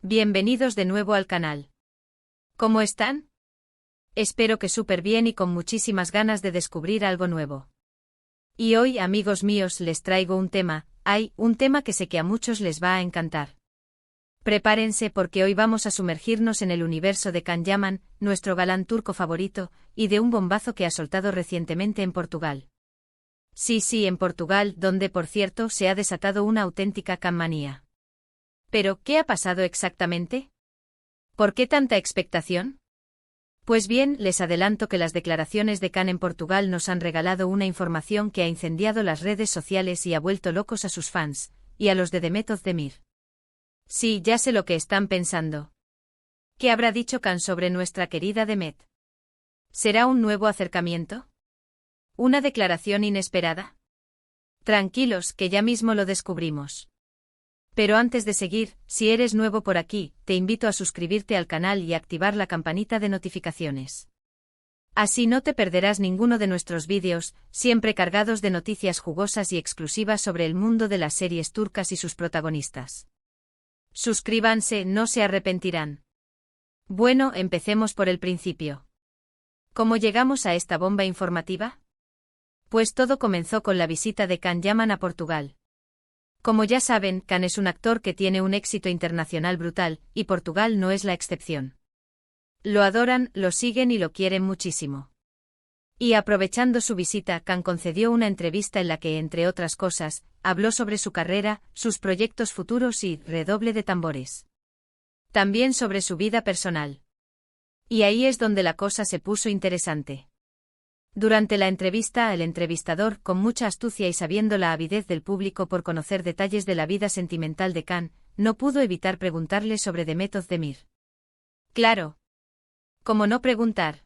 Bienvenidos de nuevo al canal. ¿Cómo están? Espero que súper bien y con muchísimas ganas de descubrir algo nuevo. Y hoy, amigos míos, les traigo un tema que sé que a muchos les va a encantar. Prepárense porque hoy vamos a sumergirnos en el universo de Can Yaman, nuestro galán turco favorito, y de un bombazo que ha soltado recientemente en Portugal. Sí, en Portugal, donde por cierto se ha desatado una auténtica canmanía. ¿Pero qué ha pasado exactamente? ¿Por qué tanta expectación? Pues bien, les adelanto que las declaraciones de Can en Portugal nos han regalado una información que ha incendiado las redes sociales y ha vuelto locos a sus fans, y a los de Demet Özdemir. Sí, ya sé lo que están pensando. ¿Qué habrá dicho Can sobre nuestra querida Demet? ¿Será un nuevo acercamiento? ¿Una declaración inesperada? Tranquilos, que ya mismo lo descubrimos. Pero antes de seguir, si eres nuevo por aquí, te invito a suscribirte al canal y activar la campanita de notificaciones. Así no te perderás ninguno de nuestros vídeos, siempre cargados de noticias jugosas y exclusivas sobre el mundo de las series turcas y sus protagonistas. Suscríbanse, no se arrepentirán. Bueno, empecemos por el principio. ¿Cómo llegamos a esta bomba informativa? Pues todo comenzó con la visita de Can Yaman a Portugal. Como ya saben, Can es un actor que tiene un éxito internacional brutal, y Portugal no es la excepción. Lo adoran, lo siguen y lo quieren muchísimo. Y aprovechando su visita, Can concedió una entrevista en la que, entre otras cosas, habló sobre su carrera, sus proyectos futuros y, redoble de tambores, también sobre su vida personal. Y ahí es donde la cosa se puso interesante. Durante la entrevista, el entrevistador, con mucha astucia y sabiendo la avidez del público por conocer detalles de la vida sentimental de Can, no pudo evitar preguntarle sobre Demet Özdemir. Claro. ¿Cómo no preguntar?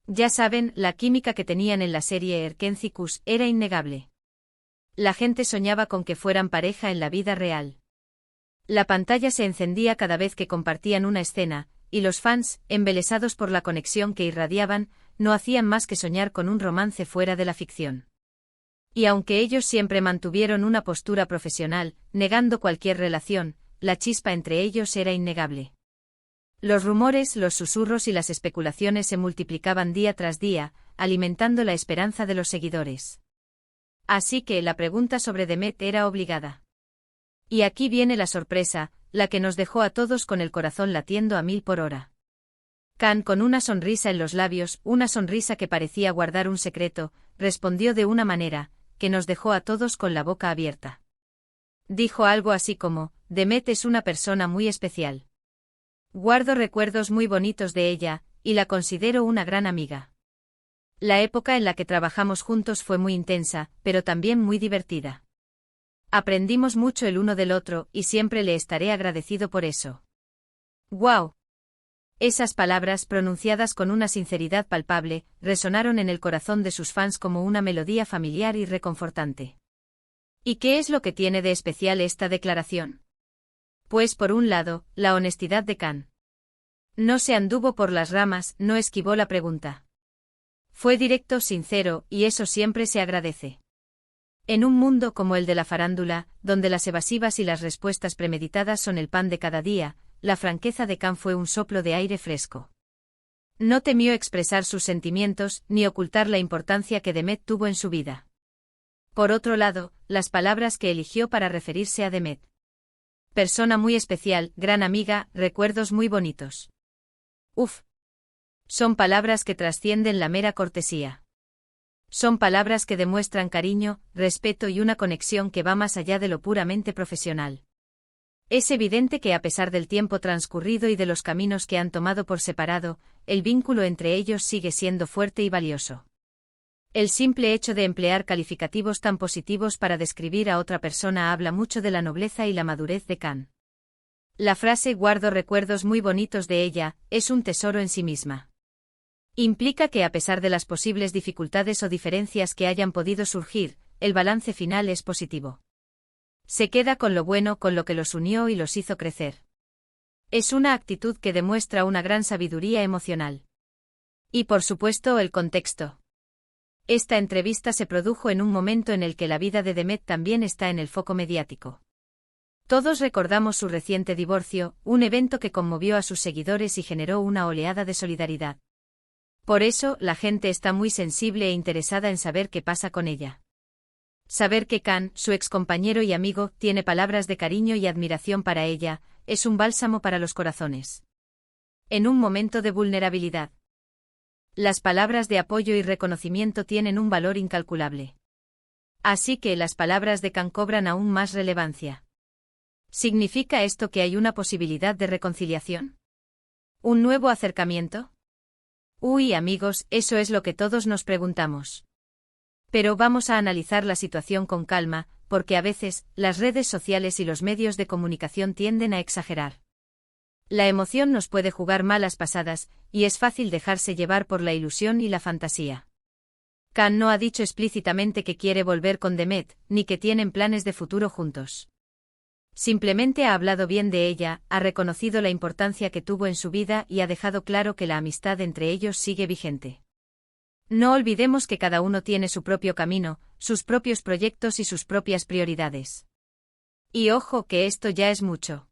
Ya saben, la química que tenían en la serie Erkenci era innegable. La gente soñaba con que fueran pareja en la vida real. La pantalla se encendía cada vez que compartían una escena, y los fans, embelesados por la conexión que irradiaban, no hacían más que soñar con un romance fuera de la ficción. Y aunque ellos siempre mantuvieron una postura profesional, negando cualquier relación, la chispa entre ellos era innegable. Los rumores, los susurros y las especulaciones se multiplicaban día tras día, alimentando la esperanza de los seguidores. Así que la pregunta sobre Demet era obligada. Y aquí viene la sorpresa, la que nos dejó a todos con el corazón latiendo a 1000 por hora. Can, con una sonrisa en los labios, una sonrisa que parecía guardar un secreto, respondió de una manera que nos dejó a todos con la boca abierta. Dijo algo así como: Demet es una persona muy especial. Guardo recuerdos muy bonitos de ella, y la considero una gran amiga. La época en la que trabajamos juntos fue muy intensa, pero también muy divertida. Aprendimos mucho el uno del otro, y siempre le estaré agradecido por eso. ¡Guau! Esas palabras, pronunciadas con una sinceridad palpable, resonaron en el corazón de sus fans como una melodía familiar y reconfortante. ¿Y qué es lo que tiene de especial esta declaración? Pues por un lado, la honestidad de Can. No se anduvo por las ramas, no esquivó la pregunta. Fue directo, sincero, y eso siempre se agradece. En un mundo como el de la farándula, donde las evasivas y las respuestas premeditadas son el pan de cada día, la franqueza de Can fue un soplo de aire fresco. No temió expresar sus sentimientos, ni ocultar la importancia que Demet tuvo en su vida. Por otro lado, las palabras que eligió para referirse a Demet. Persona muy especial, gran amiga, recuerdos muy bonitos. Uf. Son palabras que trascienden la mera cortesía. Son palabras que demuestran cariño, respeto y una conexión que va más allá de lo puramente profesional. Es evidente que a pesar del tiempo transcurrido y de los caminos que han tomado por separado, el vínculo entre ellos sigue siendo fuerte y valioso. El simple hecho de emplear calificativos tan positivos para describir a otra persona habla mucho de la nobleza y la madurez de Can. La frase "guardo recuerdos muy bonitos de ella" es un tesoro en sí misma. Implica que a pesar de las posibles dificultades o diferencias que hayan podido surgir, el balance final es positivo. Se queda con lo bueno, con lo que los unió y los hizo crecer. Es una actitud que demuestra una gran sabiduría emocional. Y por supuesto el contexto. Esta entrevista se produjo en un momento en el que la vida de Demet también está en el foco mediático. Todos recordamos su reciente divorcio, un evento que conmovió a sus seguidores y generó una oleada de solidaridad. Por eso, la gente está muy sensible e interesada en saber qué pasa con ella. Saber que Khan, su excompañero y amigo, tiene palabras de cariño y admiración para ella, es un bálsamo para los corazones. En un momento de vulnerabilidad, las palabras de apoyo y reconocimiento tienen un valor incalculable. Así que las palabras de Khan cobran aún más relevancia. ¿Significa esto que hay una posibilidad de reconciliación? ¿Un nuevo acercamiento? Uy, amigos, eso es lo que todos nos preguntamos. Pero vamos a analizar la situación con calma, porque a veces, las redes sociales y los medios de comunicación tienden a exagerar. La emoción nos puede jugar malas pasadas, y es fácil dejarse llevar por la ilusión y la fantasía. Khan no ha dicho explícitamente que quiere volver con Demet, ni que tienen planes de futuro juntos. Simplemente ha hablado bien de ella, ha reconocido la importancia que tuvo en su vida y ha dejado claro que la amistad entre ellos sigue vigente. No olvidemos que cada uno tiene su propio camino, sus propios proyectos y sus propias prioridades. Y ojo que esto ya es mucho.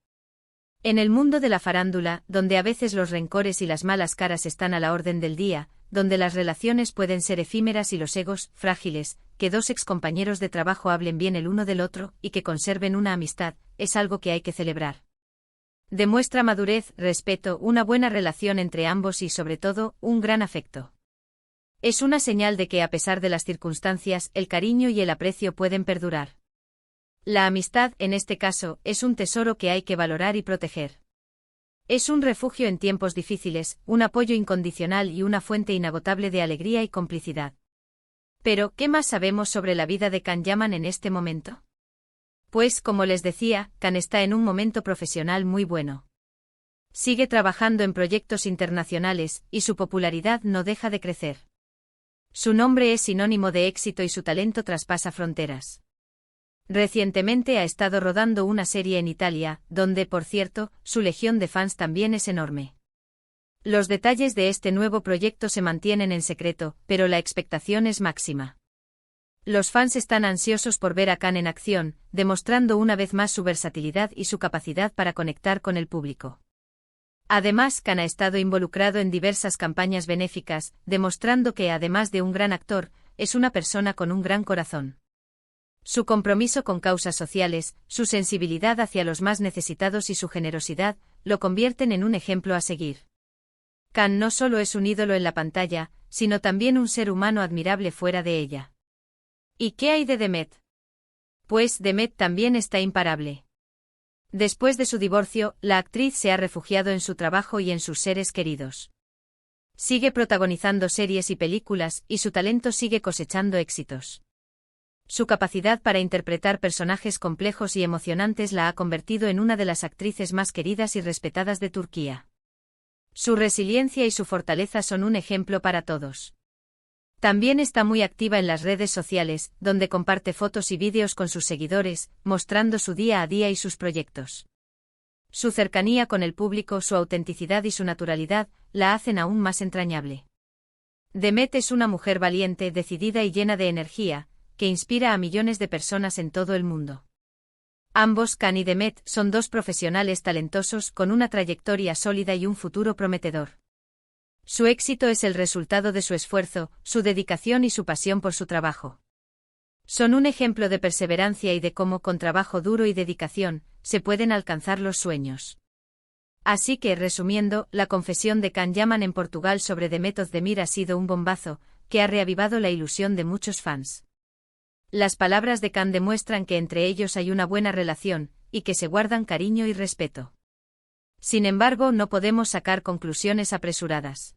En el mundo de la farándula, donde a veces los rencores y las malas caras están a la orden del día, donde las relaciones pueden ser efímeras y los egos, frágiles, que dos excompañeros de trabajo hablen bien el uno del otro y que conserven una amistad, es algo que hay que celebrar. Demuestra madurez, respeto, una buena relación entre ambos y sobre todo, un gran afecto. Es una señal de que a pesar de las circunstancias, el cariño y el aprecio pueden perdurar. La amistad, en este caso, es un tesoro que hay que valorar y proteger. Es un refugio en tiempos difíciles, un apoyo incondicional y una fuente inagotable de alegría y complicidad. Pero, ¿qué más sabemos sobre la vida de Khan Yaman en este momento? Pues, como les decía, Khan está en un momento profesional muy bueno. Sigue trabajando en proyectos internacionales, y su popularidad no deja de crecer. Su nombre es sinónimo de éxito y su talento traspasa fronteras. Recientemente ha estado rodando una serie en Italia, donde, por cierto, su legión de fans también es enorme. Los detalles de este nuevo proyecto se mantienen en secreto, pero la expectación es máxima. Los fans están ansiosos por ver a Khan en acción, demostrando una vez más su versatilidad y su capacidad para conectar con el público. Además, Khan ha estado involucrado en diversas campañas benéficas, demostrando que, además de un gran actor, es una persona con un gran corazón. Su compromiso con causas sociales, su sensibilidad hacia los más necesitados y su generosidad, lo convierten en un ejemplo a seguir. Khan no solo es un ídolo en la pantalla, sino también un ser humano admirable fuera de ella. ¿Y qué hay de Demet? Pues Demet también está imparable. Después de su divorcio, la actriz se ha refugiado en su trabajo y en sus seres queridos. Sigue protagonizando series y películas, y su talento sigue cosechando éxitos. Su capacidad para interpretar personajes complejos y emocionantes la ha convertido en una de las actrices más queridas y respetadas de Turquía. Su resiliencia y su fortaleza son un ejemplo para todos. También está muy activa en las redes sociales, donde comparte fotos y vídeos con sus seguidores, mostrando su día a día y sus proyectos. Su cercanía con el público, su autenticidad y su naturalidad, la hacen aún más entrañable. Demet es una mujer valiente, decidida y llena de energía, que inspira a millones de personas en todo el mundo. Ambos, Khan y Demet, son dos profesionales talentosos con una trayectoria sólida y un futuro prometedor. Su éxito es el resultado de su esfuerzo, su dedicación y su pasión por su trabajo. Son un ejemplo de perseverancia y de cómo, con trabajo duro y dedicación, se pueden alcanzar los sueños. Así que, resumiendo, la confesión de Khan Yaman en Portugal sobre Demet Özdemir ha sido un bombazo, que ha reavivado la ilusión de muchos fans. Las palabras de Khan demuestran que entre ellos hay una buena relación, y que se guardan cariño y respeto. Sin embargo, no podemos sacar conclusiones apresuradas.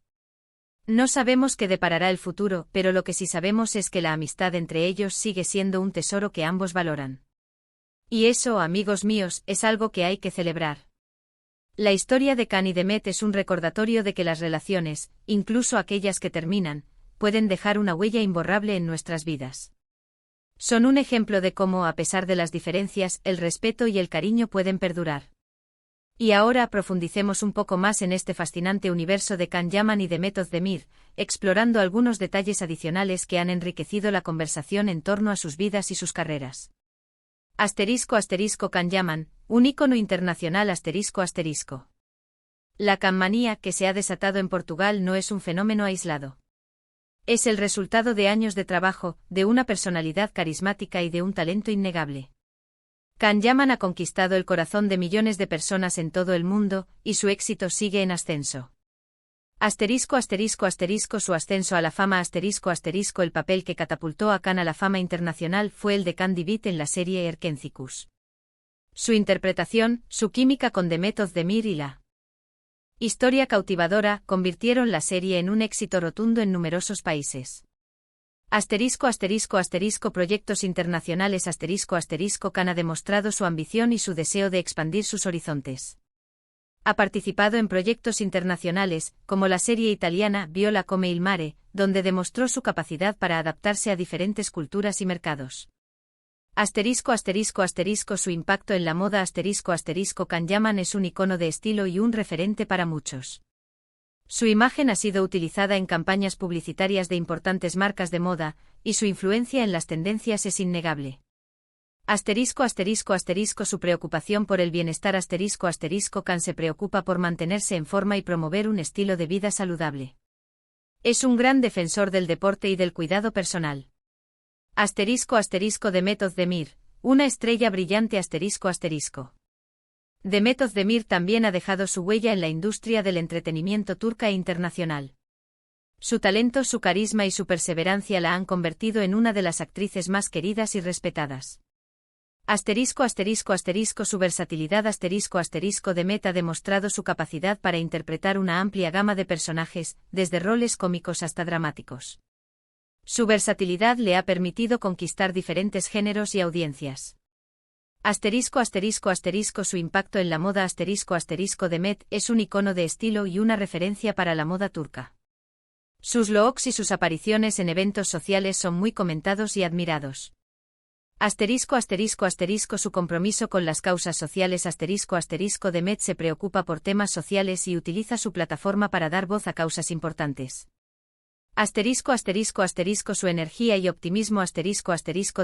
No sabemos qué deparará el futuro, pero lo que sí sabemos es que la amistad entre ellos sigue siendo un tesoro que ambos valoran. Y eso, amigos míos, es algo que hay que celebrar. La historia de Khan y Demet es un recordatorio de que las relaciones, incluso aquellas que terminan, pueden dejar una huella imborrable en nuestras vidas. Son un ejemplo de cómo, a pesar de las diferencias, el respeto y el cariño pueden perdurar. Y ahora profundicemos un poco más en este fascinante universo de Khan Yaman y Demet Özdemir, explorando algunos detalles adicionales que han enriquecido la conversación en torno a sus vidas y sus carreras. **Khan Yaman, un ícono internacional ***. La canmanía que se ha desatado en Portugal no es un fenómeno aislado. Es el resultado de años de trabajo, de una personalidad carismática y de un talento innegable. Can Yaman ha conquistado el corazón de millones de personas en todo el mundo, y su éxito sigue en ascenso. ***** Su ascenso a la fama ****. El papel que catapultó a Can a la fama internacional fue el de Can David en la serie Erkénthicus. Su interpretación, su química con Demet Özdemir y la historia cautivadora convirtieron la serie en un éxito rotundo en numerosos países. Proyectos internacionales Can ha demostrado su ambición y su deseo de expandir sus horizontes. Ha participado en proyectos internacionales, como la serie italiana Viola come il mare, donde demostró su capacidad para adaptarse a diferentes culturas y mercados. Su impacto en la moda Can Yaman es un icono de estilo y un referente para muchos. Su imagen ha sido utilizada en campañas publicitarias de importantes marcas de moda, y su influencia en las tendencias es innegable. Su preocupación por el bienestar Can se preocupa por mantenerse en forma y promover un estilo de vida saludable. Es un gran defensor del deporte y del cuidado personal. Demet Özdemir, una estrella brillante Demet Özdemir también ha dejado su huella en la industria del entretenimiento turca e internacional. Su talento, su carisma y su perseverancia la han convertido en una de las actrices más queridas y respetadas. Su versatilidad Demet ha demostrado su capacidad para interpretar una amplia gama de personajes, desde roles cómicos hasta dramáticos. Su versatilidad le ha permitido conquistar diferentes géneros y audiencias. Su impacto en la moda Demet es un icono de estilo y una referencia para la moda turca. Sus looks y sus apariciones en eventos sociales son muy comentados y admirados. Su compromiso con las causas sociales Demet se preocupa por temas sociales y utiliza su plataforma para dar voz a causas importantes. Su energía y optimismo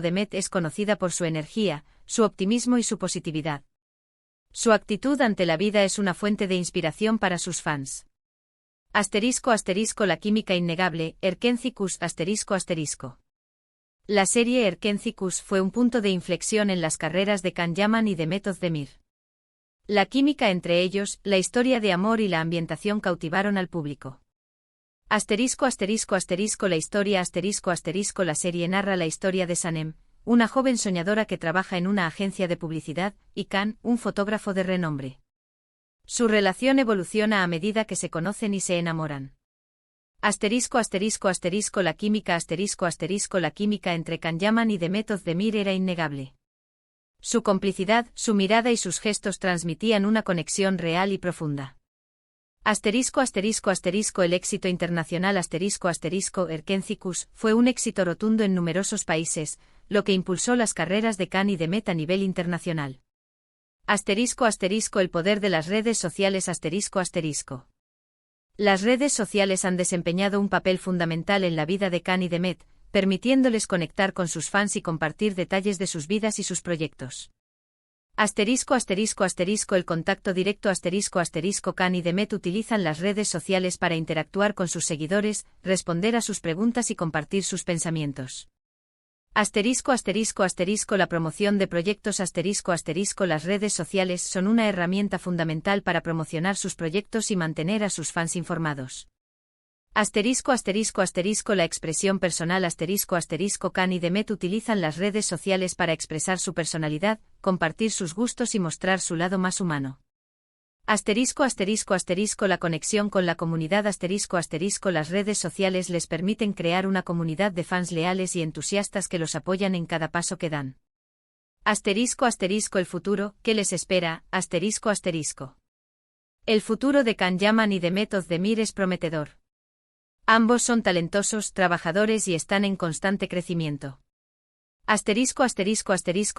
Demet es conocida por su energía, su optimismo y su positividad. Su actitud ante la vida es una fuente de inspiración para sus fans. La química innegable, Erkénthicus La serie Erkénthicus fue un punto de inflexión en las carreras de Can Yaman y Demet Özdemir. La química entre ellos, la historia de amor y la ambientación cautivaron al público. La historia La serie narra la historia de Sanem, una joven soñadora que trabaja en una agencia de publicidad, y Can, un fotógrafo de renombre. Su relación evoluciona a medida que se conocen y se enamoran. La química La química entre Can Yaman y Demet Özdemir era innegable. Su complicidad, su mirada y sus gestos transmitían una conexión real y profunda. El éxito internacional Erkénthicus fue un éxito rotundo en numerosos países, lo que impulsó las carreras de Can y Demet a nivel internacional. El poder de las redes sociales Las redes sociales han desempeñado un papel fundamental en la vida de Can y Demet, permitiéndoles conectar con sus fans y compartir detalles de sus vidas y sus proyectos. El contacto directo Can y Demet utilizan las redes sociales para interactuar con sus seguidores, responder a sus preguntas y compartir sus pensamientos. La promoción de proyectos Las redes sociales son una herramienta fundamental para promocionar sus proyectos y mantener a sus fans informados. La expresión personal Can y Demet utilizan las redes sociales para expresar su personalidad, compartir sus gustos y mostrar su lado más humano. La conexión con la comunidad Las redes sociales les permiten crear una comunidad de fans leales y entusiastas que los apoyan en cada paso que dan. El futuro, ¿qué les espera? El futuro de Can Yaman y Demet Özdemir es prometedor. Ambos son talentosos, trabajadores y están en constante crecimiento.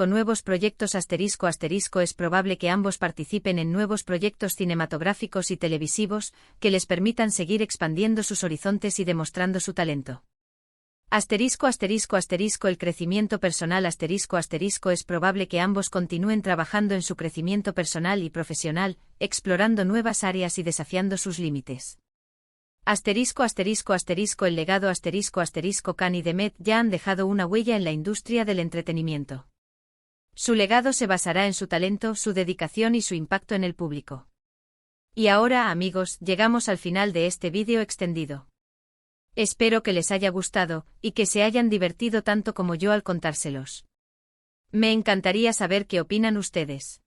Nuevos proyectos Es probable que ambos participen en nuevos proyectos cinematográficos y televisivos, que les permitan seguir expandiendo sus horizontes y demostrando su talento. Asterisco asterisco asterisco el crecimiento personal asterisco asterisco es probable que ambos continúen trabajando en su crecimiento personal y profesional, explorando nuevas áreas y desafiando sus límites. Asterisco asterisco asterisco el legado asterisco asterisco Khan y Demet ya han dejado una huella en la industria del entretenimiento. Su legado se basará en su talento, su dedicación y su impacto en el público. Y ahora, amigos, llegamos al final de este vídeo extendido. Espero que les haya gustado, y que se hayan divertido tanto como yo al contárselos. Me encantaría saber qué opinan ustedes.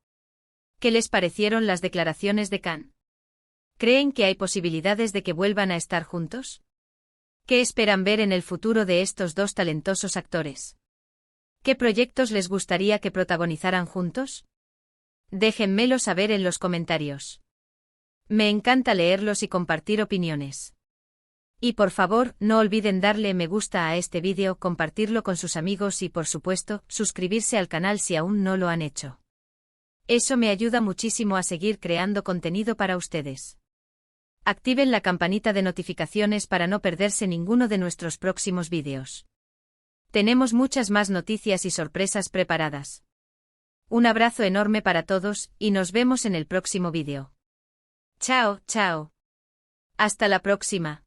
¿Qué les parecieron las declaraciones de Khan? ¿Creen que hay posibilidades de que vuelvan a estar juntos? ¿Qué esperan ver en el futuro de estos dos talentosos actores? ¿Qué proyectos les gustaría que protagonizaran juntos? Déjenmelo saber en los comentarios. Me encanta leerlos y compartir opiniones. Y por favor, no olviden darle me gusta a este vídeo, compartirlo con sus amigos y por supuesto, suscribirse al canal si aún no lo han hecho. Eso me ayuda muchísimo a seguir creando contenido para ustedes. Activen la campanita de notificaciones para no perderse ninguno de nuestros próximos vídeos. Tenemos muchas más noticias y sorpresas preparadas. Un abrazo enorme para todos, y nos vemos en el próximo vídeo. Chao, chao. Hasta la próxima.